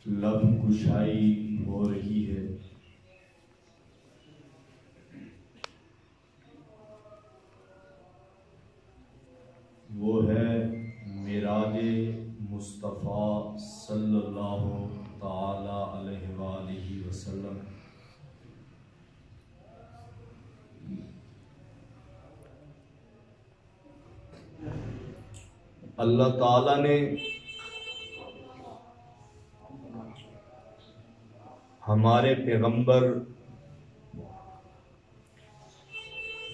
لب کشائی ہو رہی ہے۔ وہ ہے معراج مصطفیٰ صلی اللہ تعالی علیہ وآلہ وسلم۔ اللہ تعالیٰ نے ہمارے پیغمبر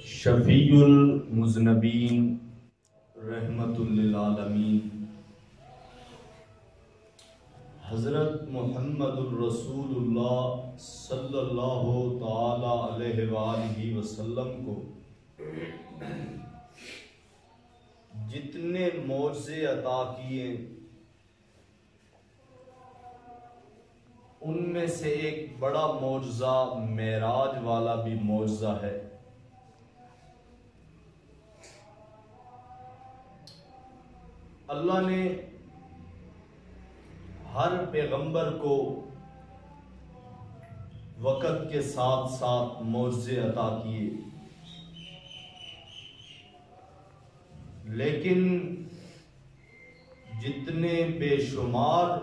شفیع المذنبین رحمت للعالمین حضرت محمد الرسول اللہ صلی اللہ تعالی علیہ وآلہ وسلم کو جتنے معجزے عطا کیے ان میں سے ایک بڑا معجزہ معراج والا بھی معجزہ ہے۔ اللہ نے ہر پیغمبر کو وقت کے ساتھ ساتھ معجزے عطا کیے، لیکن جتنے بے شمار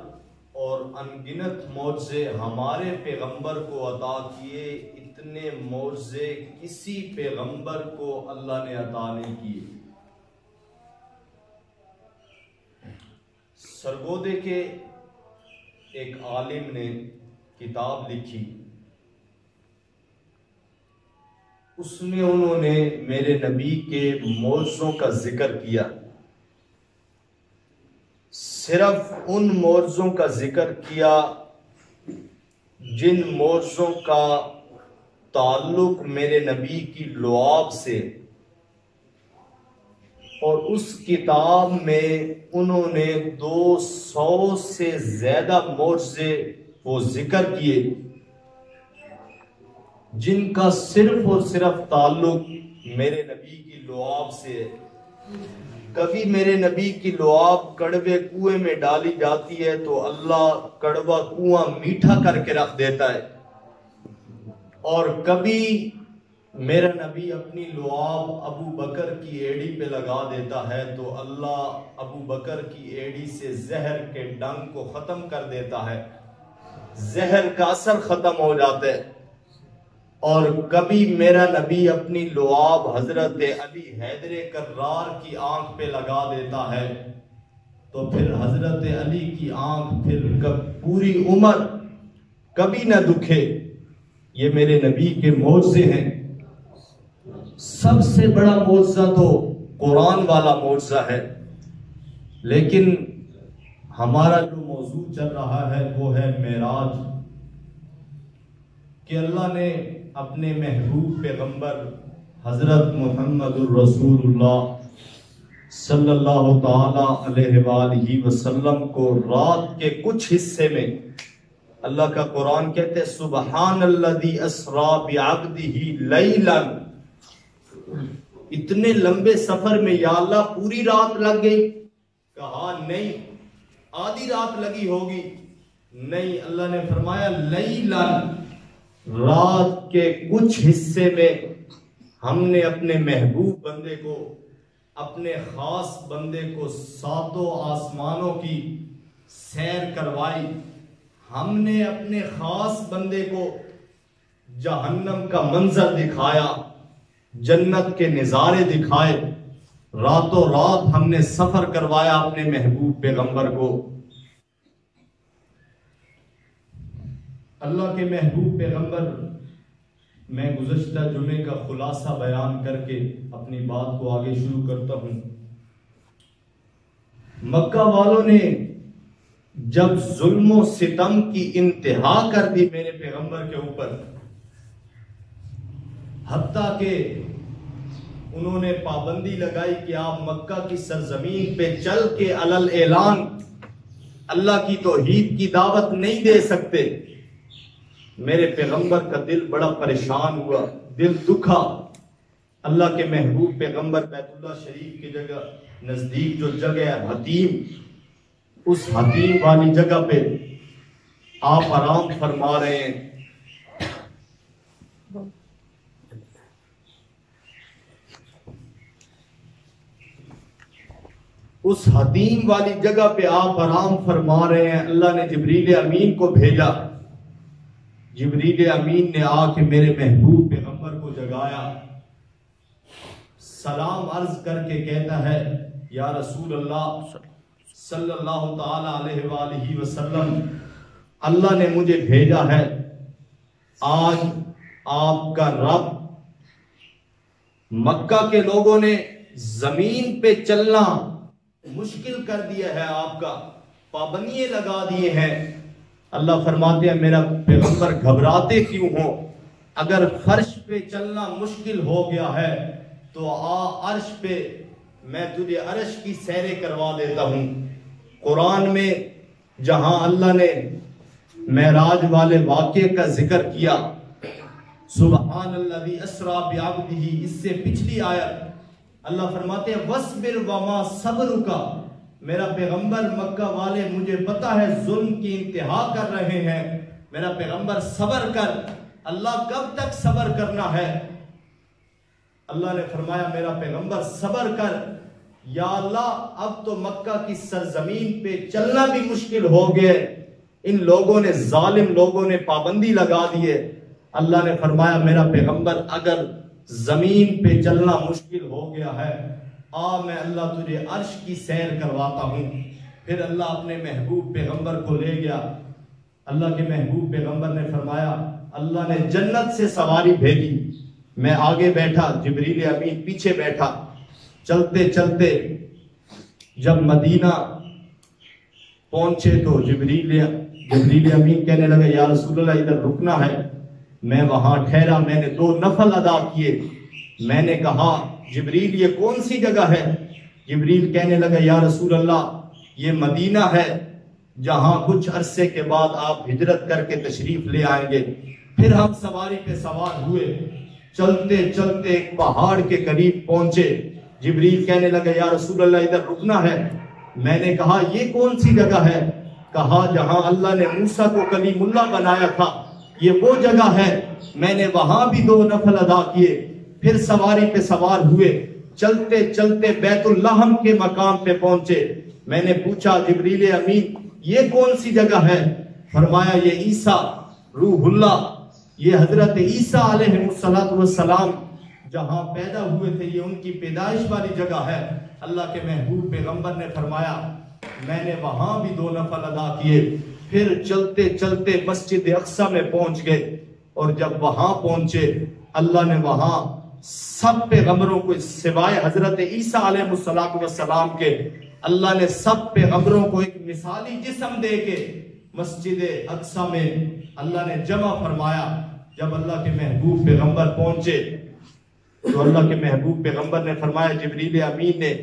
اور انگنت معجزے ہمارے پیغمبر کو عطا کیے، اتنے معجزے کسی پیغمبر کو اللہ نے عطا نہیں کیے۔ سرگودے کے ایک عالم نے کتاب لکھی، اس میں انہوں نے میرے نبی کے معجزوں کا ذکر کیا، صرف ان معجزوں کا ذکر کیا جن معجزوں کا تعلق میرے نبی کی لعاب سے، اور اس کتاب میں انہوں نے 200 سے زیادہ معجزے وہ ذکر کیے جن کا صرف اور صرف تعلق میرے نبی کی لعاب سے ہے۔ کبھی میرے نبی کی لعاب کڑوے کنویں میں ڈالی جاتی ہے تو اللہ کڑوا کنواں میٹھا کر کے رکھ دیتا ہے، اور کبھی میرا نبی اپنی لعاب ابو بکر کی ایڑی پہ لگا دیتا ہے تو اللہ ابو بکر کی ایڑی سے زہر کے ڈنگ کو ختم کر دیتا ہے، زہر کا اثر ختم ہو جاتا ہے۔ اور کبھی میرا نبی اپنی لعاب حضرت علی حیدر کرار کی آنکھ پہ لگا دیتا ہے تو پھر حضرت علی کی آنکھ پھر پوری عمر کبھی نہ دکھے۔ یہ میرے نبی کے معجزے ہیں۔ سب سے بڑا معجزہ تو قرآن والا معجزہ ہے، لیکن ہمارا جو موضوع چل رہا ہے وہ ہے معراج، کہ اللہ نے اپنے محبوب پیغمبر حضرت محمد الرسول اللہ صلی اللہ تعالی علیہ وآلہ وسلم کو رات کے کچھ حصے میں، اللہ کا قرآن کہتے ہیں سبحان الذی اسری بعبدہ لیلا، اتنے لمبے سفر میں یا اللہ پوری رات لگ گئی؟ کہا نہیں، آدھی رات لگی ہوگی، نہیں، اللہ نے فرمایا لیلا، رات کے کچھ حصے میں ہم نے اپنے محبوب بندے کو، اپنے خاص بندے کو 7 آسمانوں کی سیر کروائی، ہم نے اپنے خاص بندے کو جہنم کا منظر دکھایا، جنت کے نظارے دکھائے، راتوں رات ہم نے سفر کروایا اپنے محبوب پیغمبر کو۔ اللہ کے محبوب پیغمبر، میں گزشتہ جمعے کا خلاصہ بیان کر کے اپنی بات کو آگے شروع کرتا ہوں۔ مکہ والوں نے جب ظلم و ستم کی انتہا کر دی میرے پیغمبر کے اوپر، حتیٰ کہ انہوں نے پابندی لگائی کہ آپ مکہ کی سرزمین پہ چل کے علل اعلان اللہ کی توحید کی دعوت نہیں دے سکتے، میرے پیغمبر کا دل بڑا پریشان ہوا، دل دکھا۔ اللہ کے محبوب پیغمبر بیت اللہ شریف کی جگہ نزدیک جو جگہ ہے حتیم، اس حتیم والی جگہ پہ آپ آرام فرما رہے ہیں۔ اس حتیم والی جگہ پہ آپ آرام فرما رہے ہیں، اللہ نے جبریل امین کو بھیجا۔ جبریل امین نے آ کے میرے محبوب پیغمبر کو جگایا، سلام عرض کر کے کہتا ہے یا رسول اللہ صلی اللہ تعالی علیہ وآلہ وسلم، اللہ نے مجھے بھیجا ہے، آج آپ کا رب، مکہ کے لوگوں نے زمین پہ چلنا مشکل کر دیا ہے، آپ کا پابندیاں لگا دیے ہیں۔ اللہ فرماتے ہیں میرا پیغمبر گھبراتے کیوں ہو؟ اگر فرش پہ چلنا مشکل ہو گیا ہے تو عرش پہ میں تجھے عرش کی سیریں کروا دیتا ہوں۔ قرآن میں جہاں اللہ نے معراج والے واقعے کا ذکر کیا، سبحان الذی اسریٰ بعبدہ، اس سے پچھلی آیت اللہ فرماتے ہیں وَاصْبِرْ وَمَا صَبْرُكَ، میرا پیغمبر مکہ والے مجھے پتا ہے ظلم کی انتہا کر رہے ہیں، میرا پیغمبر صبر کر۔ اللہ کب تک صبر کرنا ہے؟ اللہ نے فرمایا میرا پیغمبر صبر کر، یا اللہ اب تو مکہ کی سرزمین پہ چلنا بھی مشکل ہو گئے، ان لوگوں نے، ظالم لوگوں نے پابندی لگا دیے۔ اللہ نے فرمایا میرا پیغمبر اگر زمین پہ چلنا مشکل ہو گیا ہے، میں اللہ تجھے عرش کی سیر کرواتا ہوں۔ پھر اللہ اپنے محبوب پیغمبر کو لے گیا۔ اللہ کے محبوب پیغمبر نے فرمایا اللہ نے جنت سے سواری بھیجی، میں آگے بیٹھا، جبریل امین پیچھے بیٹھا۔ چلتے چلتے جب مدینہ پہنچے تو جبریل امین کہنے لگے یا رسول اللہ ادھر رکنا ہے۔ میں وہاں ٹھہرا، میں نے 2 نفل ادا کیے۔ میں نے کہا جبریل یہ کون سی جگہ ہے؟ جبریل کہنے لگا یا رسول اللہ یہ مدینہ ہے جہاں کچھ عرصے کے بعد آپ ہجرت کر کے تشریف لے آئیں گے۔ پھر ہم سواری پہ سوار ہوئے، چلتے چلتے ایک پہاڑ کے قریب پہنچے۔ جبریل کہنے لگا یا رسول اللہ ادھر رکنا ہے۔ میں نے کہا یہ کون سی جگہ ہے؟ کہا جہاں اللہ نے موسیٰ کو کلیم اللہ بنایا تھا، یہ وہ جگہ ہے۔ میں نے وہاں بھی 2 نفل ادا کیے۔ پھر سواری پہ سوار ہوئے، چلتے چلتے بیت اللحم کے مقام پہ پہنچے۔ میں نے پوچھا جبریل امین یہ کون سی جگہ ہے؟ فرمایا یہ عیسیٰ روح اللہ، یہ حضرت عیسیٰ علیہ السلام جہاں پیدا ہوئے تھے، یہ ان کی پیدائش والی جگہ ہے۔ اللہ کے محبوب پیغمبر نے فرمایا میں نے وہاں بھی 2 نفل ادا کیے۔ پھر چلتے چلتے مسجد اقصی میں پہنچ گئے، اور جب وہاں پہنچے اللہ نے وہاں سب پیغمبروں کو سوائے حضرت عیسیٰ علیہ السلام کے، اللہ نے سب پیغمبروں کو ایک مثالی جسم دے کے مسجد اقصی میں اللہ نے جمع فرمایا۔ جب اللہ کے محبوب پیغمبر پہنچے تو اللہ کے محبوب پیغمبر نے فرمایا جبریل امین نے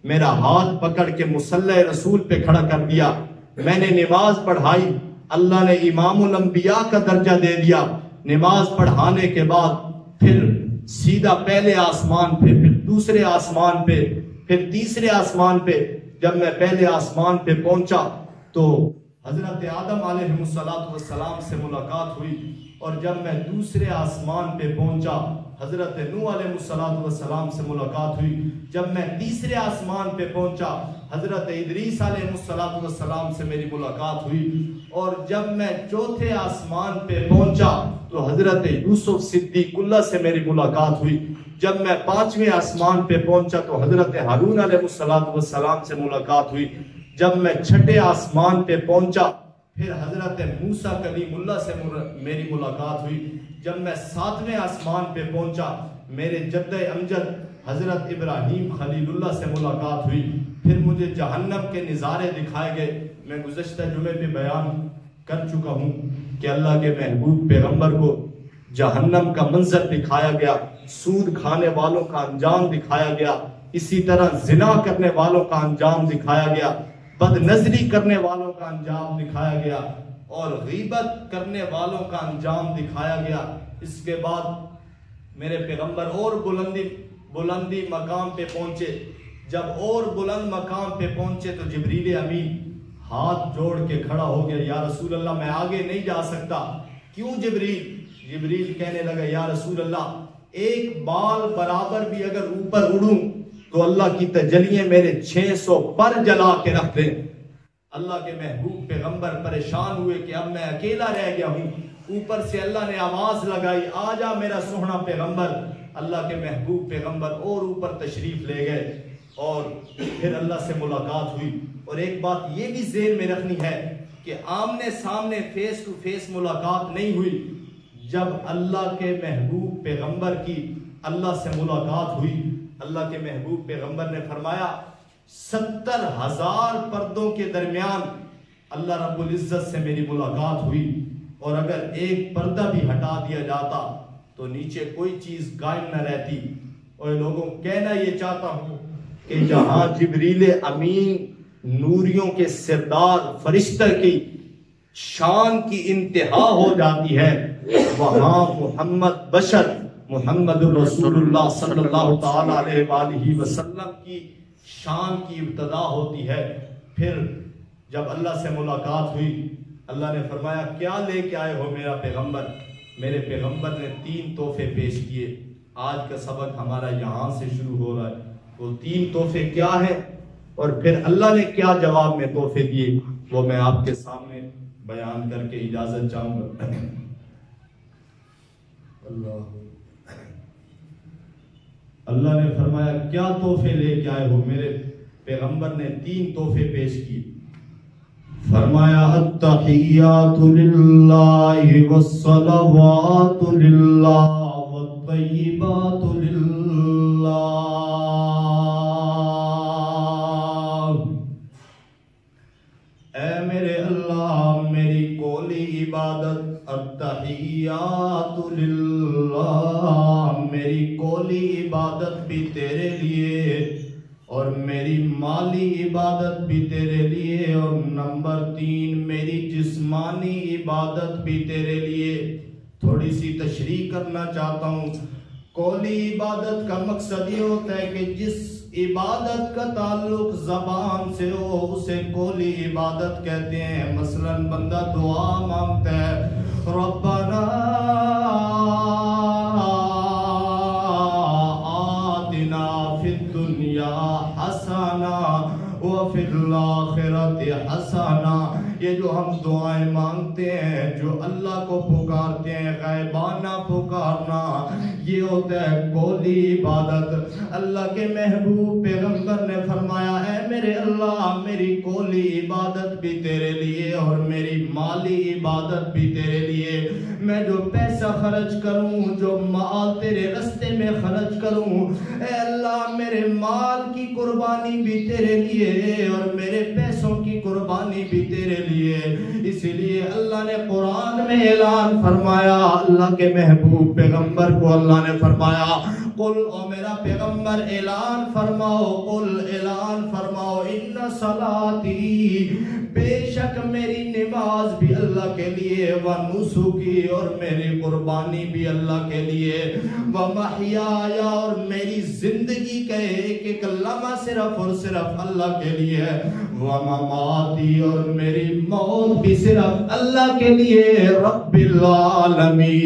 میرا ہاتھ پکڑ کے مصلی رسول پہ کھڑا کر دیا، میں نے نماز پڑھائی، اللہ نے امام الانبیاء کا درجہ دے دیا۔ نماز پڑھانے کے بعد پھر سیدھا پہلے آسمان پہ، پھر دوسرے آسمان پہ، پھر تیسرے آسمان پہ۔ جب میں پہلے آسمان پہ پہنچا تو حضرت آدم علیہ السلام سے ملاقات ہوئی، اور جب میں دوسرے آسمان پہ پہنچا حضرت نوح علیہ السلام سے ملاقات ہوئی۔ جب میں تیسرے آسمان پہ پہنچا حضرت ادریس علیہ السلام سے میری ملاقات ہوئی، اور جب میں چوتھے آسمان پہ پہنچا تو حضرت یوسف صدیق اللہ سے میری ملاقات ہوئی۔ جب میں 5ویں آسمان پہ پہنچا تو حضرت ہارون علیہ السلام سے ملاقات ہوئی۔ جب میں 6ٹھے آسمان پہ پہنچا پھر حضرت موسیٰ کلیم اللہ سے میری ملاقات ہوئی۔ جب میں 7ویں آسمان پہ پہنچا میرے جد امجد حضرت ابراہیم خلیل اللہ سے ملاقات ہوئی۔ پھر مجھے جہنم کے نظارے دکھائے گئے۔ میں گزشتہ جمعے پہ بیان کر چکا ہوں کہ اللہ کے محبوب پیغمبر کو جہنم کا منظر دکھایا گیا، سود کھانے والوں کا انجام دکھایا گیا، اسی طرح زنا کرنے والوں کا انجام دکھایا گیا، بد نظری کرنے والوں کا انجام دکھایا گیا، اور غیبت کرنے والوں کا انجام دکھایا گیا۔ اس کے بعد میرے پیغمبر اور بلندی مقام پہ پہنچے۔ جب اور بلند مقام پہ پہنچے تو جبریل امین ہاتھ جوڑ کے کھڑا ہو گیا، یا رسول اللہ میں آگے نہیں جا سکتا۔ کیوں جبریل؟ جبریل کہنے لگا یا رسول اللہ ایک بال برابر بھی اگر اوپر اڑوں تو اللہ کی تجلیاں میرے 600 پر جلا کے رکھ دیں۔ اللہ کے محبوب پیغمبر پریشان ہوئے کہ اب میں اکیلا رہ گیا ہوں۔ اوپر سے اللہ نے آواز لگائی آ جا میرا سوہنا پیغمبر۔ اللہ کے محبوب پیغمبر اور اوپر تشریف لے گئے اور پھر اللہ سے ملاقات ہوئی۔ اور ایک بات یہ بھی ذہن میں رکھنی ہے کہ آمنے سامنے فیس ٹو فیس ملاقات نہیں ہوئی۔ جب اللہ کے محبوب پیغمبر کی اللہ سے ملاقات ہوئی، اللہ کے محبوب پیغمبر نے فرمایا 70,000 پردوں کے درمیان اللہ رب العزت سے میری ملاقات ہوئی، اور اگر ایک پردہ بھی ہٹا دیا جاتا تو نیچے کوئی چیز قائم نہ رہتی۔ اور لوگوں کہنا یہ چاہتا ہوں کہ جہاں جبریل امین نوریوں کے سردار فرشتہ کی شان کی انتہا ہو جاتی ہے، وہاں محمد بشر محمد رسول اللہ صلی اللہ تعالی علیہ وآلہ وسلم کی شان کی ابتدا ہوتی ہے۔ پھر جب اللہ سے ملاقات ہوئی، اللہ نے فرمایا کیا لے کے آئے ہو میرا پیغمبر؟ میرے پیغمبر نے 3 تحفے پیش کیے۔ آج کا سبق ہمارا یہاں سے شروع ہو رہا ہے۔ وہ 3 تحفے کیا ہیں اور پھر اللہ نے کیا جواب میں تحفے دیے، وہ میں آپ کے سامنے بیان کر کے اجازت چاہوں گا۔ اللہ نے فرمایا کیا تحفے لے کے آئے ہو؟ میرے پیغمبر نے 3 تحفے پیش کیے۔ فرمایا التحیات للہ والصلوات للہ والطیبات للہ۔ اے میرے اللہ میری کولی عبادت التحیات للہ، میری کولی عبادت بھی تیرے لیے اور میری مالی عبادت بھی تیرے لیے، اور نمبر 3 میری جسمانی عبادت بھی تیرے لیے۔ تھوڑی سی تشریح کرنا چاہتا ہوں۔ قولی عبادت کا مقصد یہ ہوتا ہے کہ جس عبادت کا تعلق زبان سے ہو اسے قولی عبادت کہتے ہیں۔ مثلا بندہ دعا مانگتا ہے ربنا آتنا فی الدنیا حسنہ وفی الآخرۃ حسنہ، یہ جو ہم دعائیں مانگتے ہیں، جو اللہ کو پکارتے ہیں، غائبانہ پکارنا، یہ ہوتا ہے قولی عبادت۔ اللہ کے محبوب پیغمبر نے فرمایا اے میرے اللہ میری قولی عبادت بھی تیرے لیے اور میری مالی عبادت بھی تیرے لیے۔ میں جو پیسہ خرچ کروں، جو مال تیرے رستے میں خرچ کروں، اے اللہ میرے مال کی قربانی بھی تیرے لیے اور میرے پیسوں کی قربانی بھی تیرے لیے۔ اسی لیے اللہ نے قرآن میں اعلان فرمایا، اللہ کے محبوب پیغمبر کو اللہ نے فرمایا قل، او میرا پیغمبر اعلان فرماؤ، قل اعلان فرماؤ ان صلاتی، بے شک میری نماز بھی اللہ کے لیے، ونسکی اور میری قربانی بھی اللہ کے لیے، ومحیایا اور میری زندگی کا ایک لمحہ صرف اور صرف اللہ کے لیے، ومماتی اور میری موت بھی صرف اللہ کے لیے، رب العالمین۔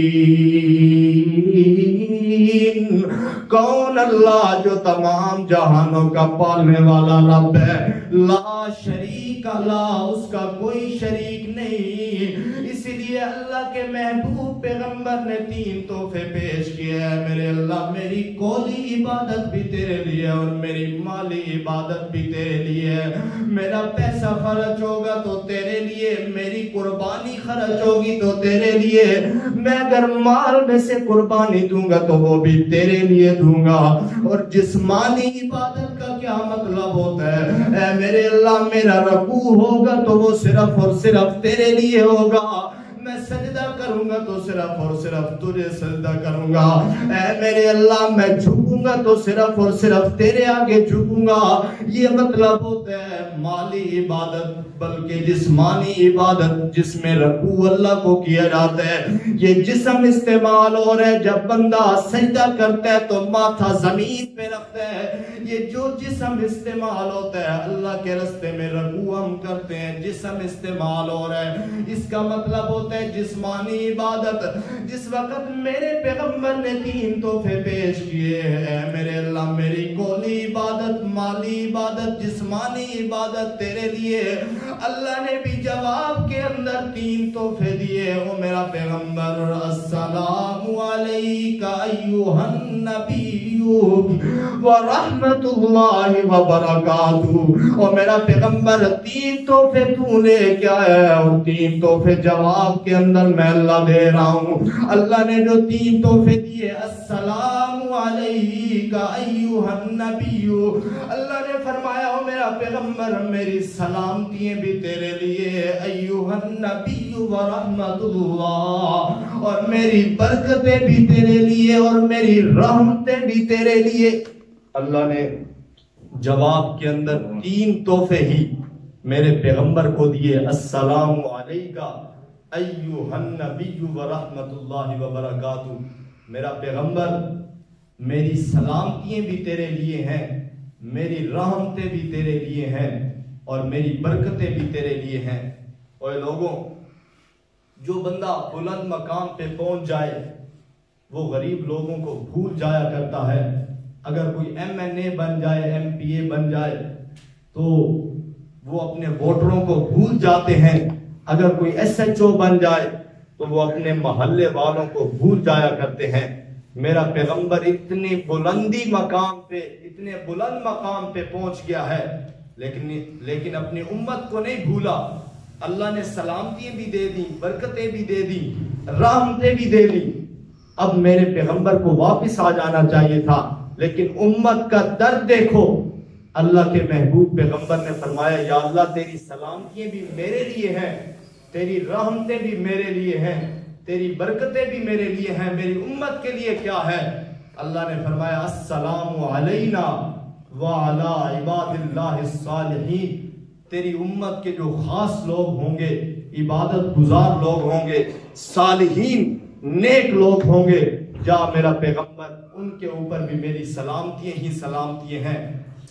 کون؟ اللہ جو تمام جہانوں کا پالنے والا رب ہے، لا شریک لا، اس کا کوئی شریک نہیں۔ اسی لیے اللہ کے محبوب پیغمبر نے 3 تحفے پیش کیے ہیں۔ میرے اللہ میری قولی عبادت بھی تیرے لیے اور میری مالی عبادت بھی تیرے لیے۔ میرا پیسہ خرچ ہوگا تو تیرے لیے، میری قربانی خرچ ہوگی تو تیرے لیے، میں اگر مال میں سے قربانی دوں گا تو وہ بھی تیرے لیے دوں گا۔ اور جسمانی عبادت کا کیا مطلب ہوتا ہے؟ اے میرے اللہ میرا رکوع ہوگا تو وہ صرف اور صرف تیرے لیے ہوگا، میں سجدہ کروں گا تو صرف اور صرف تجھے سجدہ کروں گا، اے میرے اللہ میں جھکوں گا تو صرف اور صرف تیرے آگے جھکوں گا۔ یہ مطلب ہوتا ہے مالی عبادت بلکہ جسمانی عبادت جس میں رکوع اللہ کو کیا جاتا ہے۔ یہ جسم استعمال ہو رہا ہے، جب بندہ سجدہ کرتا ہے تو ماتھا زمین پہ رکھتا ہے۔ یہ جو جسم استعمال ہوتا ہے اللہ کے راستے میں رکوع ہم کرتے ہیں، جسم استعمال ہو رہا ہے، اس کا مطلب ہوتا ہے جسمانی عبادت۔ جس وقت میرے پیغمبر نے 3 تحفے پیش کیے، اے میرے اللہ میری قولی عبادت، مالی عبادت، جسمانی عبادت تیرے لیے، اللہ نے بھی جواب کے اندر 3 تحفے دیے۔ او میرا پیغمبر السلام علیکہ ایھا النبی ورحمت اللہ وبرکاتہ۔ او میرا پیغمبر 3 تحفے تو لے کے آیا ہے اور 3 تحفے جواب کے اندر میں اللہ دے رہا ہوں۔ اللہ نے جو 3 تحفے دیے، السلام علیکہ ایھا النبی، اللہ نے فرمایا او میرا پیغمبر میری سلامتیاں بھی تیرے لیے، ایھا النبی ورحمت اللہ، اور میری برکتیں بھی تیرے لیے اور میری رحمتیں بھی تیرے لیے۔ اللہ نے جواب کے اندر 3 تحفے ہی میرے پیغمبر کو دیے، السلام علیکہ ایھا النبی ورحمت اللہ وبرکاتہ۔ میرا پیغمبر میری سلامتیاں بھی تیرے لیے ہیں، میری رحمتیں بھی تیرے لیے ہیں اور میری برکتیں بھی تیرے لیے ہیں۔ اور لوگوں، جو بندہ بلند مقام پہ پہنچ جائے وہ غریب لوگوں کو بھول جایا کرتا ہے۔ اگر کوئی MNA بن جائے، MPA بن جائے تو وہ اپنے ووٹروں کو بھول جاتے ہیں۔ اگر کوئی SHO بن جائے تو وہ اپنے محلے والوں کو بھول جایا کرتے ہیں۔ میرا پیغمبر اتنی بلندی مقام پہ، اتنے بلند مقام پہ پہنچ گیا ہے لیکن اپنی امت کو نہیں بھولا۔ اللہ نے سلامتیاں بھی دے دی، برکتیں بھی دے دی، رحمتیں بھی دے دی۔ اب میرے پیغمبر کو واپس آ جانا چاہیے تھا، لیکن امت کا درد دیکھو۔ اللہ کے محبوب پیغمبر نے فرمایا یا اللہ تیری سلامتیاں بھی میرے لیے ہیں، تیری رحمتیں بھی میرے لیے ہیں، تیری برکتیں بھی میرے لیے ہیں، میری امت کے لیے کیا ہے؟ اللہ نے فرمایا السلام علینا وعلی عباد اللہ الصالحین۔ تیری امت کے جو خاص لوگ ہوں گے، عبادت گزار لوگ ہوں گے، صالحین نیک لوگ ہوں گے، جا میرا پیغمبر ان کے اوپر بھی میری سلامتیاں ہی سلامتیاں ہیں۔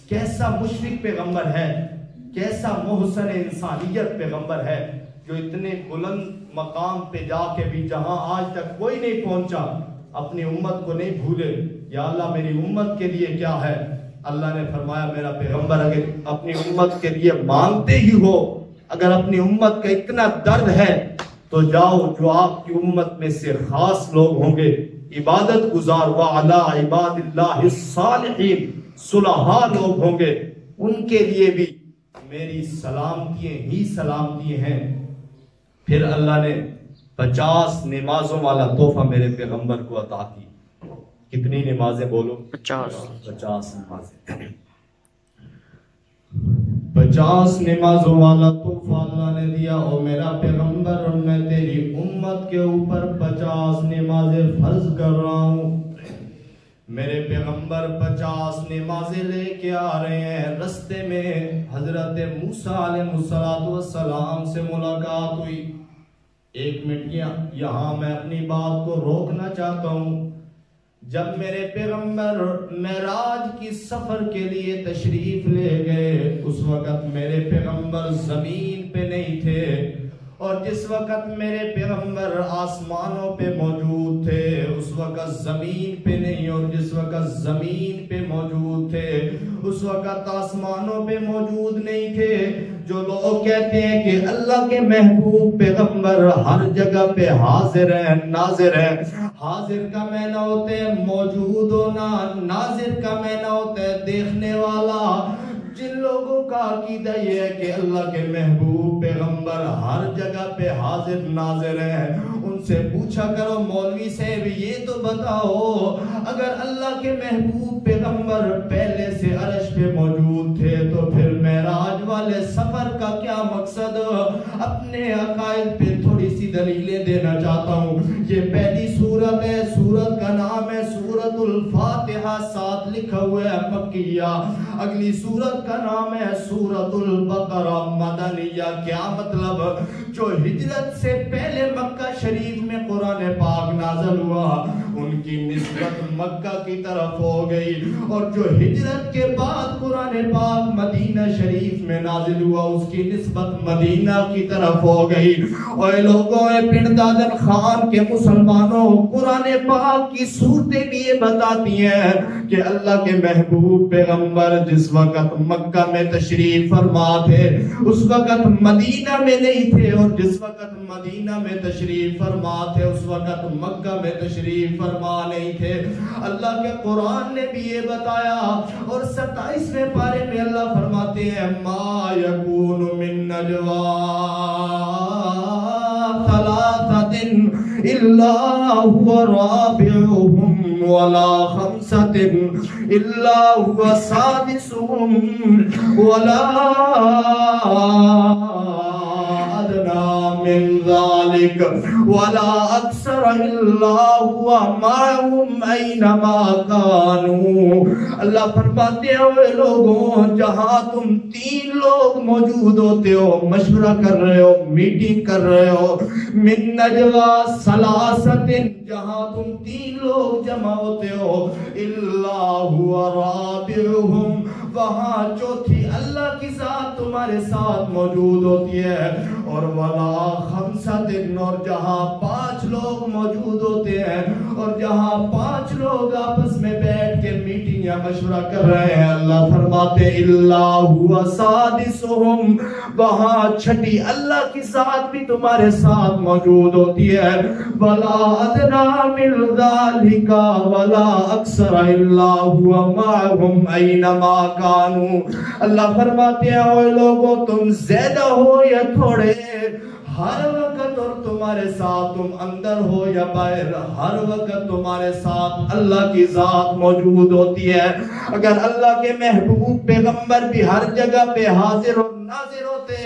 کیسا مشفق پیغمبر ہے، کیسا محسن انسانیت پیغمبر ہے، جو اتنے بلند مقام پہ جا کے بھی جہاں آج تک کوئی نہیں پہنچا اپنی امت کو نہیں بھولے۔ یا اللہ میری امت کے لیے کیا ہے؟ اللہ نے فرمایا میرا پیغمبر اگر اپنی امت کے لیے مانگتے ہی ہو، اگر اپنی امت کا اتنا درد ہے تو جاؤ جو آپ کی امت میں سے خاص لوگ ہوں گے، عبادت گزار وعلی عباد اللہ الصالحین، صلحاء لوگ ہوں گے، ان کے لیے بھی میری سلامتیاں ہی سلامتیاں ہیں۔ پھر اللہ نے 50 نمازوں والا تحفہ میرے پیغمبر کو عطا کی۔ کتنی نمازیں بولو؟ 50 نمازیں۔ 50 نمازوں والا تحفہ اللہ نے دیا۔ او میرا پیغمبر میں تیری امت کے اوپر 50 نمازیں فرض کر رہا ہوں۔ میرے پیغمبر 50 نمازیں لے کے آ رہے ہیں۔ رستے میں حضرت موسیٰ علیہ السلام سے ملاقات ہوئی۔ 1 منٹ یہاں میں اپنی بات کو روکنا چاہتا ہوں۔ جب میرے پیغمبر معراج کی سفر کے لیے تشریف لے گئے، اس وقت میرے پیغمبر زمین پہ نہیں تھے، اور جس وقت میرے پیغمبر آسمانوں پہ موجود تھے اس وقت زمین پہ نہیں، اور جس وقت زمین پہ موجود تھے اس وقت آسمانوں پہ موجود نہیں تھے۔ جو لوگ کہتے ہیں کہ اللہ کے محبوب پیغمبر ہر جگہ پہ حاضر ہیں، ناظر ہیں، حاضر کا معنی ہوتا ہے موجود ہونا، ناظر کا معنی ہوتا ہے دیکھنے والا۔ جن لوگوں کا عقیدہ یہ ہے کہ اللہ کے محبوب پیغمبر ہر جگہ پہ حاضر ناظر ہیں، ان سے پوچھا کرو مولوی صاحب یہ تو بتاؤ، اگر اللہ کے محبوب پیغمبر پہلے سے عرش پہ موجود تھے تو پھر معراج والے سفر کا کیا مقصد؟ اپنے عقائد پہ تھوڑی سی سی دلیلیں دینا چاہتا ہوں. یہ پہلی سورت ہے, سورت کا نام ہے سورت الفاتحہ, ساتھ لکھا ہوا ہے مکیہ. اگلی سورت کا نام ہے سورت البقرہ, مدنیہ. کیا مطلب؟ جو ہجرت سے پہلے مکہ شریف میں قرآن پاک نازل ہوا ان کی نسبت مکہ کی طرف ہو گئی, اور جو ہجرت کے بعد قرآن پاک مدینہ شریف میں نازل ہوا اس کی نسبت مدینہ کی طرف ہو گئی. اور لوگوں پنڈ دادن خان کے مسلمانوں, قرآن پاک کی صورتیں بھی یہ بتاتی ہیں کہ اللہ کے محبوب پیغمبر جس وقت مکہ میں تشریف فرما تھے اس وقت مدینہ میں نہیں تھے, اور جس وقت مدینہ میں تشریف فرما تھے اس وقت مکہ میں تشریف فرما نہیں تھے. اللہ کے قرآن نے بھی یہ بتایا, اور 27ویں پارے میں اللہ فرماتے ہیں ما یکون من نجوا ثلاثة الا هو رابعهم ولا خمسة الا هو سادسهم ولا من ذلك ولا اکثر الا هو معهم اینما كانوا. اللہ فرماتے ہیں لوگوں جہاں تم 3 لوگ موجود ہوتے ہو, مشورہ کر رہے ہو, میٹنگ کر رہے ہو, من نجوا ثلاثۃ, جہاں تم 3 لوگ جمع ہوتے ہو, الا هو رابعهم, وہاں چوتھی اللہ کی ذات تمہارے ساتھ موجود ہوتی ہے, اور ولا خمسۃ, اور جہاں 5 لوگ موجود ہوتے ہیں, اور جہاں 5 لوگ آپس میں بیٹھ کے میٹنگ یا مشورہ کر رہے ہیں اللہ فرماتے الا هو سادسهم, وہاں چھٹی اللہ کی ذات بھی تمہارے ساتھ موجود ہوتی ہے, ولا ادنی من ذلك ولا اکثر الا هو معهم اینما كانوا. اللہ فرماتے ہیں اے لوگوں تم زیادہ ہو یا تھوڑے, ہر وقت اور تمہارے ساتھ, تم اندر ہو یا باہر, ہر وقت تمہارے ساتھ اللہ کی ذات موجود ہوتی ہے. اگر اللہ کے محبوب پیغمبر بھی ہر جگہ پہ حاضر اور ناظر ہوتے,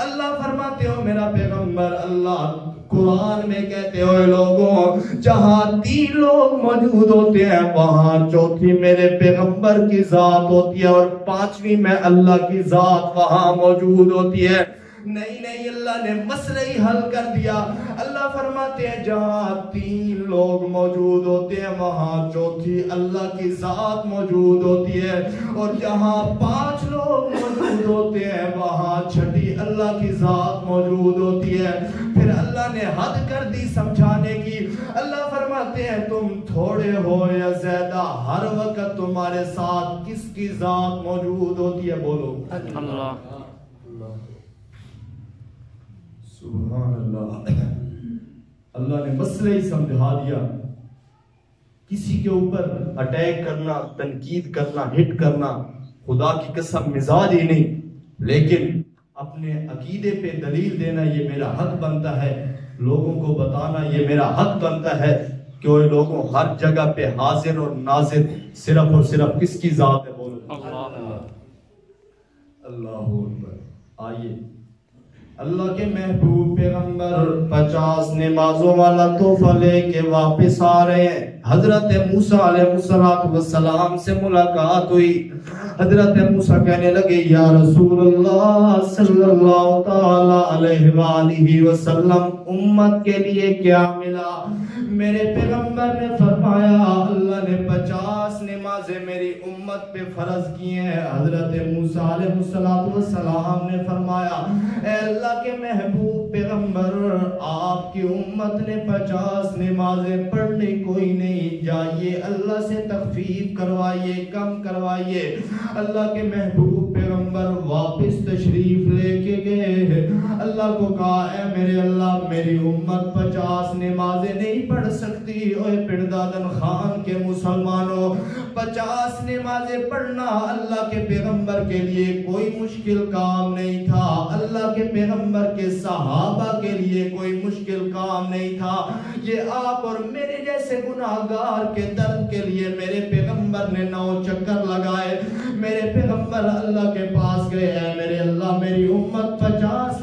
اللہ فرماتے ہو میرا پیغمبر, اللہ قرآن میں کہتے ہوئے لوگوں جہاں 3 لوگ موجود ہوتے ہیں وہاں چوتھی میرے پیغمبر کی ذات ہوتی ہے, اور 5ویں میں اللہ کی ذات وہاں موجود ہوتی ہے. نہیں, اللہ نے مسئلہ ہی حل کر دیا. اللہ فرماتے ہیں جہاں 3 لوگ موجود ہوتے ہیں وہاں چوتھی اللہ کی ذات موجود ہوتی ہے, اور جہاں 5 لوگ موجود ہوتے ہیں وہاں چھٹی اللہ کی ذات موجود ہوتی ہے. پھر اللہ نے حد کر دی سمجھانے کی. اللہ فرماتے ہیں تم تھوڑے ہو یا زیادہ, ہر وقت تمہارے ساتھ کس کی ذات موجود ہوتی ہے؟ بولو اللہ. سبحان اللہ. اللہ نے مسئلہ ہی سمجھا دیا. کسی کے اوپر اٹیک کرنا, تنقید کرنا, ہٹ کرنا خدا کی قسم مزاج ہی نہیں, لیکن اپنے عقیدے پہ دلیل دینا یہ میرا حق بنتا ہے, لوگوں کو بتانا یہ میرا حق بنتا ہے کہ وہ لوگوں ہر جگہ پہ حاضر اور ناظر صرف اور صرف کس کی ذات ہے؟ بولو اللہ اکبر. آئیے اللہ کے محبوب پیغمبر 50 نمازوں والا تحفہ لے کے واپس آ رہے ہیں. حضرت موسیٰ علیہ السلام سے ملاقات ہوئی. حضرت موسیٰ کہنے لگے یا رسول اللہ صلی اللہ تعالی علیہ وآلہ وسلم امت کے لیے کیا ملا؟ میرے پیغمبر نے فرمایا اللہ نے 50 نمازیں میری امت پہ فرض کی ہیں. حضرت موسیٰ علیہ السلام نے فرمایا اے اللہ کے محبوب پیغمبر آپ کی امت نے 50 نمازیں پڑھنے کوئی نہیں, جائیے اللہ سے تخفیف کروائیے, کم کروائیے. اللہ کے محبوب پیغمبر واپس تشریف لے کے گئے. اللہ کو کہا اے میرے اللہ میری امت 50 نمازیں نہیں پڑھ سکتی. اے پردادن خان کے مسلمانوں 50 نمازیں پڑھنا اللہ کے پیغمبر کے لیے کوئی مشکل کام نہیں تھا. اللہ کے پیغمبر کے صحابہ کے لیے کوئی مشکل کام نہیں تھا. یہ آپ اور میرے جیسے گناہگار کے درد کے لیے میرے پیغمبر نے 9 چکر لگائے. میرے پیغمبر اللہ کے پاس گئے اے میرے اللہ میری امت 50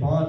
5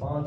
5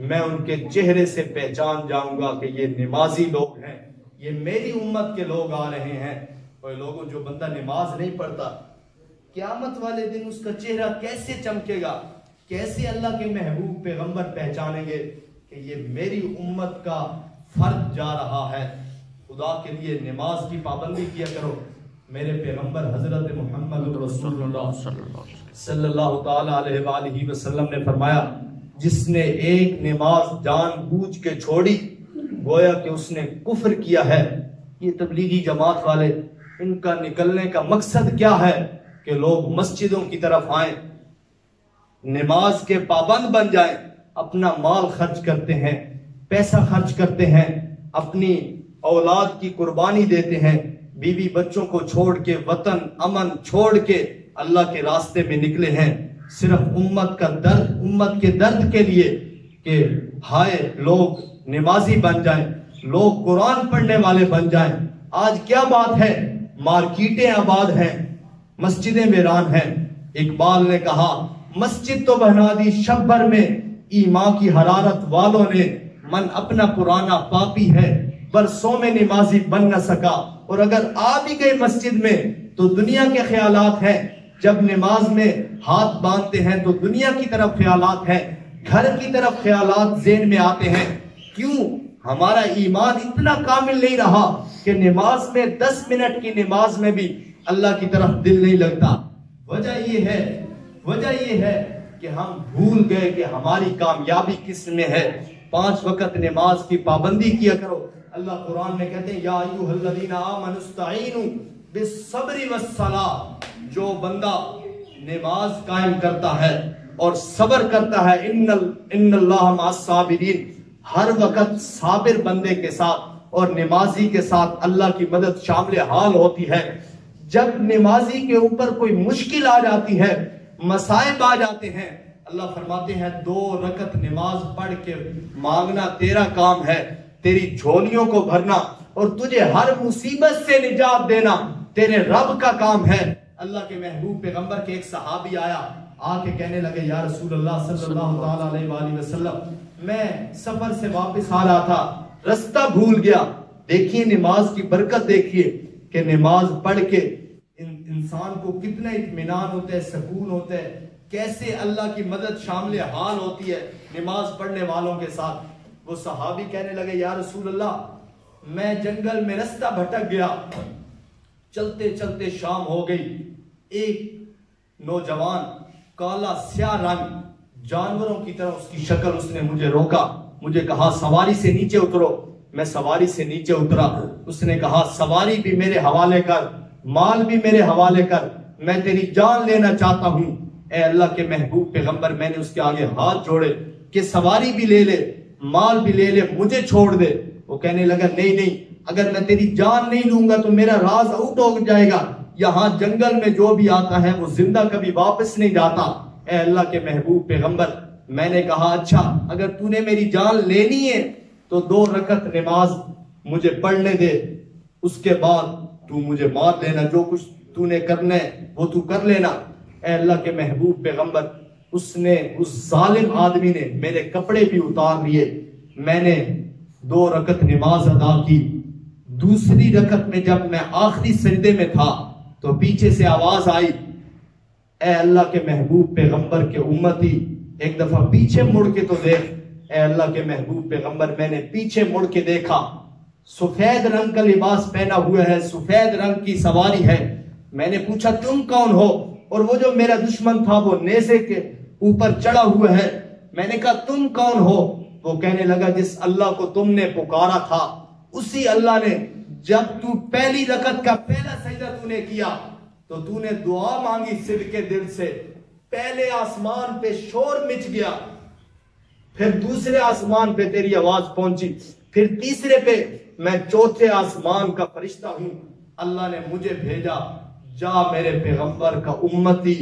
میں ان کے چہرے سے پہچان جاؤں گا کہ یہ نمازی لوگ ہیں، یہ میری امت کے لوگ آ رہے ہیں۔ اور لوگوں جو بندہ نماز نہیں پڑھتا، قیامت والے دن اس کا چہرہ کیسے چمکے گا؟ کیسے اللہ کے محبوب پیغمبر پہچانیں گے کہ یہ میری امت کا فرد جا رہا ہے؟ خدا کے لیے نماز کی پابندی کیا کرو۔ میرے پیغمبر حضرت محمد رسول اللہ صلی اللہ تعالی علیہ وآلہ وسلم نے فرمایا، جس نے ایک نماز جان بوجھ کے چھوڑی گویا کہ اس نے کفر کیا ہے۔ یہ تبلیغی جماعت والے، ان کا نکلنے کا مقصد کیا ہے کہ لوگ مسجدوں کی طرف آئیں، نماز کے پابند بن جائیں، اپنا مال خرچ کرتے ہیں، پیسہ خرچ کرتے ہیں، اپنی اولاد کی قربانی دیتے ہیں، بیوی بچوں کو چھوڑ کے، وطن امن چھوڑ کے اللہ کے راستے میں نکلے ہیں، صرف امت کا درد، امت کے درد کے لیے کہ ہائے لوگ نمازی بن جائیں، لوگ قرآن پڑھنے والے بن جائیں۔ آج کیا بات ہے؟ مارکیٹیں آباد ہیں، مسجدیں ویران ہیں۔ اقبال نے کہا، مسجد تو بنا دی شب بھر میں، ایمان کی حرارت والوں نے، من اپنا پرانا پاپی ہے، برسوں میں نمازی بن نہ سکا۔ اور اگر آ بھی گئے مسجد میں تو دنیا کے خیالات ہیں، جب نماز میں ہاتھ باندھتے ہیں تو دنیا کی طرف خیالات ہیں، گھر کی طرف خیالات ذہن میں آتے ہیں۔ کیوں؟ ہمارا ایمان اتنا کامل نہیں رہا کہ نماز میں 10 منٹ کی نماز میں بھی اللہ کی طرف دل نہیں لگتا۔ وجہ یہ ہے کہ ہم بھول گئے کہ ہماری کامیابی کس میں ہے۔ 5 وقت نماز کی پابندی کیا کرو۔ اللہ قرآن میں کہتے ہیں، یا ایھا الذین آمنوا استعینوا بالصبر والصلاۃ، جو بندہ نماز قائم کرتا ہے اور صبر کرتا ہے، ان اللہ مع الصابرین، ہر وقت صابر بندے کے ساتھ اور نمازی کے ساتھ اللہ کی مدد شامل حال ہوتی ہے۔ جب نمازی کے اوپر کوئی مشکل آ جاتی ہے، مصائب آ جاتے ہیں، اللہ فرماتے ہیں 2 رکعت نماز پڑھ کے مانگنا تیرا کام ہے، تیری جھولیوں کو بھرنا اور تجھے ہر مصیبت سے نجات دینا تیرے رب کا کام ہے۔ اللہ کے محبوب پیغمبر کے ایک صحابی آیا، آ کے کہنے لگے، یا رسول اللہ صلی اللہ تعالی علیہ وآلہ وسلم، میں سفر سے واپس آ رہا تھا، رستہ بھول گیا۔ دیکھیے نماز کی برکت، دیکھیے کہ نماز پڑھ کے انسان کو کتنا اطمینان ہوتا ہے، سکون ہوتا ہے، کیسے اللہ کی مدد شامل حال ہوتی ہے نماز پڑھنے والوں کے ساتھ۔ وہ صحابی کہنے لگے، یا رسول اللہ، میں جنگل میں رستہ بھٹک گیا، چلتے چلتے شام ہو گئی، ایک نوجوان کالا سیاہ رنگ جانوروں کی طرح اس کی شکل، اس نے مجھے روکا، مجھے کہا سواری سے نیچے اترو۔ میں سواری سے نیچے اترا، اس نے کہا سواری بھی میرے حوالے کر، مال بھی میرے حوالے کر، میں تیری جان لینا چاہتا ہوں۔ اے اللہ کے محبوب پیغمبر، میں نے اس کے آگے ہاتھ جوڑے کہ سواری بھی لے لے، مال بھی لے لے، مجھے چھوڑ دے۔ وہ کہنے لگا، نہیں، اگر میں تیری جان نہیں لوں گا تو میرا راز آؤٹ ہو جائے گا، یہاں جنگل میں جو بھی آتا ہے وہ زندہ کبھی واپس نہیں جاتا۔ اے اللہ کے محبوب پیغمبر، میں نے کہا اچھا، اگر تو نے میری جان لینی ہے تو 2 رکعت نماز مجھے پڑھنے دے، اس کے بعد تو مجھے مار لینا، جو کچھ تو نے کرنا ہے وہ تو کر لینا۔ اے اللہ کے محبوب پیغمبر، اس ظالم آدمی نے میرے کپڑے بھی اتار لیے، میں نے 2 رکعت نماز ادا کی۔ دوسری رکعت میں جب میں آخری سجدے میں تھا تو پیچھے سے آواز آئی، اے اللہ کے محبوب پیغمبر کے امتی، ایک دفعہ پیچھے مڑ کے تو دیکھ۔ اے اللہ کے محبوب پیغمبر، میں نے پیچھے مڑ کے دیکھا، سفید رنگ کا لباس پہنا ہوا ہے، سفید رنگ کی سواری ہے۔ میں نے پوچھا تم کون ہو؟ اور وہ جو میرا دشمن تھا وہ نیزے کے اوپر چڑھا ہوا ہے۔ میں نے کہا تم کون ہو؟ وہ کہنے لگا، جس اللہ کو تم نے پکارا تھا اسی اللہ نے، جب تو پہلی رکعت کا پہلا سجدہ تو نے کیا تو تو نے دعا مانگی صدقے دل سے، پہلے آسمان پہ شور مچ گیا، پھر دوسرے آسمان پہ تیری آواز پہنچی، پھر تیسرے پہ، میں چوتھے آسمان کا فرشتہ ہوں، اللہ نے مجھے بھیجا، جا میرے پیغمبر کا امتی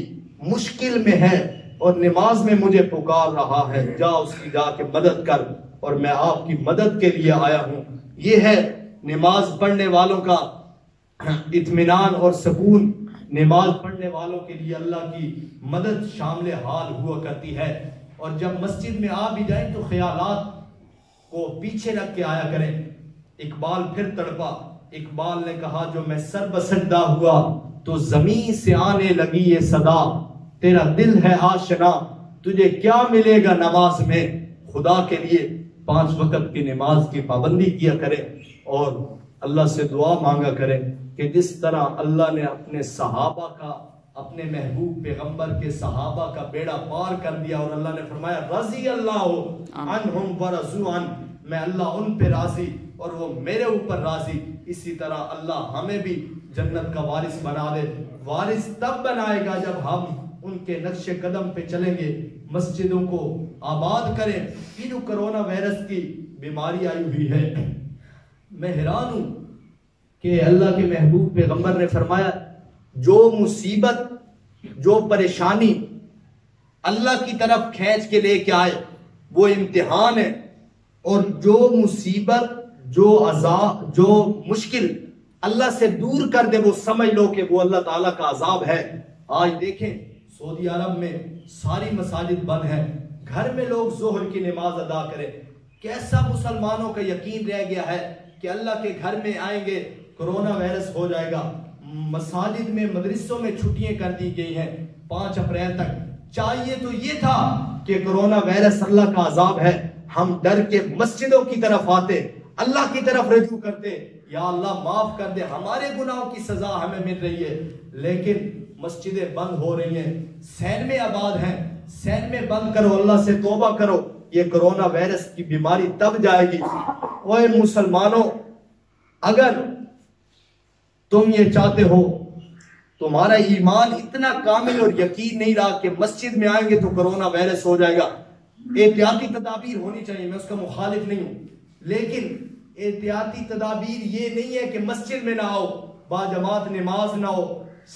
مشکل میں ہے اور نماز میں مجھے پکار رہا ہے، جا اس کی جا کے مدد کر، اور میں آپ کی مدد کے لیے آیا ہوں۔ یہ ہے نماز پڑھنے والوں کا اطمینان اور سکون۔ نماز پڑھنے والوں کے لیے اللہ کی مدد شامل حال ہوا کرتی ہے۔ اور جب مسجد میں آ بھی جائیں تو خیالات کو پیچھے رکھ کے آیا کریں۔ اقبال پھر تڑپا، اقبال نے کہا جو میں سر بسجدہ ہوا تو زمین سے آنے لگی یہ صدا، تیرا دل ہے آشنا تجھے کیا ملے گا نماز میں۔ خدا کے لیے 5 وقت کی نماز کی پابندی کیا کریں اور اللہ سے دعا مانگا کریں کہ جس طرح اللہ نے اپنے صحابہ کا، اپنے محبوب پیغمبر کے صحابہ کا بیڑا پار کر دیا اور اللہ نے فرمایا رضی اللہ عنہم ورضوا عنہ، میں اللہ ان پہ راضی اور وہ میرے اوپر راضی، اسی طرح اللہ ہمیں بھی جنت کا وارث بنا دے۔ وارث تب بنائے گا جب ہم ان کے نقش قدم پہ چلیں گے، مسجدوں کو آباد کریں۔ یہ جو کرونا وائرس کی بیماری آئی ہوئی ہے، میں حیران ہوں کہ اللہ کے محبوب پیغمبر نے فرمایا جو مصیبت، جو پریشانی اللہ کی طرف کھینچ کے لے کے آئے وہ امتحان ہے، اور جو مصیبت، جو عذاب، جو مشکل اللہ سے دور کر دے وہ سمجھ لو کہ وہ اللہ تعالیٰ کا عذاب ہے۔ آج دیکھیں سعودی عرب میں ساری مساجد بند ہیں، گھر میں لوگ ظہر کی نماز ادا کریں۔ کیسا مسلمانوں کا یقین رہ گیا ہے کہ اللہ کے گھر میں آئیں گے کرونا وائرس ہو جائے گا۔ مساجد میں، مدرسوں میں چھٹیاں کر دی گئی ہیں 5 اپریل تک۔ چاہیے تو یہ تھا کہ کرونا وائرس اللہ کا عذاب ہے، ہم ڈر کے مسجدوں کی طرف آتے، اللہ کی طرف رجوع کرتے، یا اللہ معاف کر دے، ہمارے گناہوں کی سزا ہمیں مل رہی ہے۔ لیکن مسجدیں بند ہو رہی ہیں، سین میں آباد ہیں، سین میں بند کرو، اللہ سے توبہ کرو، یہ کرونا وائرس کی بیماری تب جائے گی۔ اوے مسلمانوں، اگر تم یہ چاہتے ہو، تمہارا ایمان اتنا کامل اور یقین نہیں رہا کہ مسجد میں آئیں گے تو کرونا وائرس ہو جائے گا، احتیاطی تدابیر ہونی چاہیے، میں اس کا مخالف نہیں ہوں، لیکن احتیاطی تدابیر یہ نہیں ہے کہ مسجد میں نہ آؤ، باجماعت نماز نہ ہو،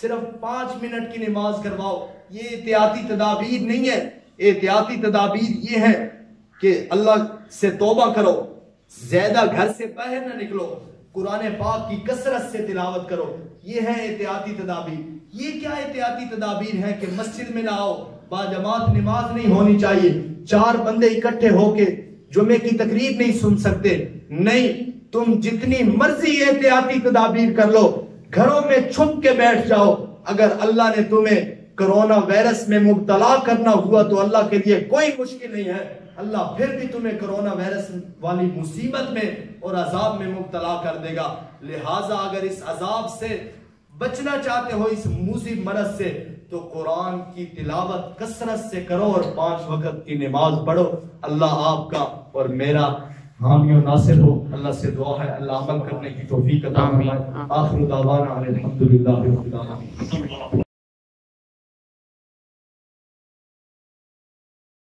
صرف 5 منٹ کی نماز کرواؤ، یہ احتیاطی تدابیر نہیں ہے۔ احتیاطی تدابیر یہ ہے کہ اللہ سے توبہ کرو، زیادہ گھر سے باہر نہ نکلو، قرآن پاک کی کثرت سے تلاوت کرو، یہ ہے احتیاطی تدابیر۔ یہ کیا احتیاطی تدابیر ہے کہ مسجد میں نہ آؤ، باجماعت نماز نہیں ہونی چاہیے، 4 بندے اکٹھے ہو کے جمعے کی تقریر نہیں سن سکتے، نہیں، تم جتنی مرضی احتیاطی تدابیر کر لو، گھروں میں چھپ کے بیٹھ جاؤ، اگر اللہ نے تمہیں کرونا وائرس میں مبتلا کرنا ہوا تو اللہ کے لیے کوئی مشکل نہیں ہے، اللہ پھر بھی تمہیں کرونا وائرس والی مصیبت میں اور عذاب میں مبتلا کر دے گا۔ لہٰذا اگر اس عذاب سے بچنا چاہتے ہو، اس موذی مرض سے، تو قرآن کی تلاوت کثرت سے کرو اور 5 وقت کی نماز پڑھو۔ اللہ آپ کا اور میرا حامی و ناصر ہو۔ اللہ سے دعا ہے اللہ عمل کرنے کی توفیق عطا فرمائے۔ آخر دعوانا الحمدللہ رب العالمین۔